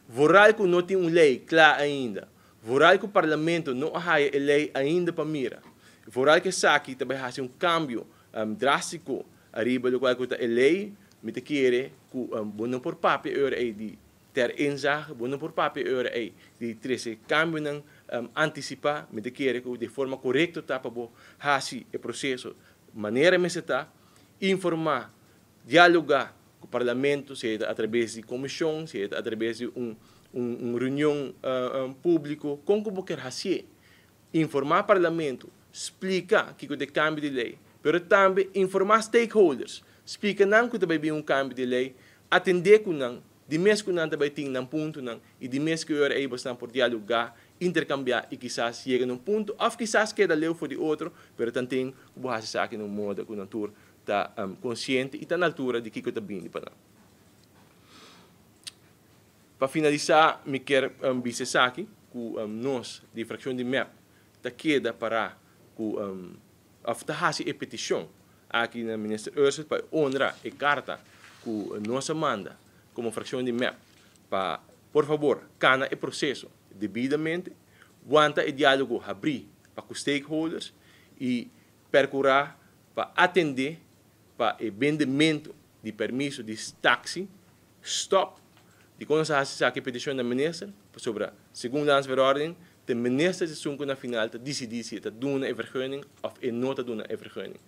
Vooral que não tem uma lei clara ainda. Vooral que o parlamento não há a lei ainda para mira. Vooral que aqui também há um cambio drástico arriba do qual a lei me te querer que não por papel aí de ter inzag, não por papel aí de trazer cambio não antecipar, me te querer que de forma correta tá para fazer o processo, maneira me se tá informar, dialogar com o parlamento, seja através de comissão, seja através de reunião pública, como que quer fazer, informar o parlamento, explicar que é o cambio de lei, mas também informar stakeholders, explicar não que também um cambio de lei, atender com não, de mês que não também tem um ponto não, e de mês que eu aí bastante por dialogar, intercambiar e quizás chega num ponto, ou quizás queda leu for de outro, mas também o boa se saque num modo que o natura está consciente e está na altura de que está bem para Para finalizar, me quero dizer aqui que nós, de fração de MEP, está queda para que a petição aqui na ministra Ursula para honrar a carta que nós manda como fração de MEP para, por favor, cana o processo devidamente, aguanta o diálogo abrir para os stakeholders e procurar para atender para o vendimento de permisso de táxi, stop, de quando se faz a petição da ministra sobre a segunda landsverordening, de minister de Sunko na final te decidir se te doen een vergunning of não te doen een vergunning.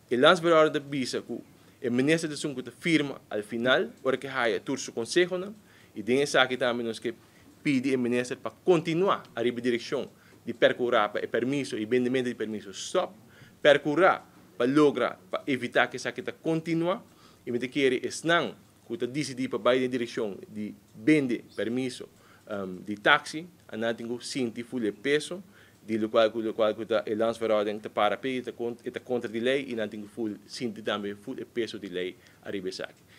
De landsverordening visa que o minister de Sunko te firma al final, porque hij het toerse consejo na, e dingen zaken também nos que pede o minister para continuar a direção de percurar para o permisso e vendimento de permisso stop, percurar para lograr, para evitar que essa kita continua, e me te querer não que te decidir para vai na direção de vender permisso de táxi, a não tenho sinti full peso, de lo qual que a landsverhouding te para pe, te contra de lei, e não tenho full sinti também full peso de lei a ribesaki.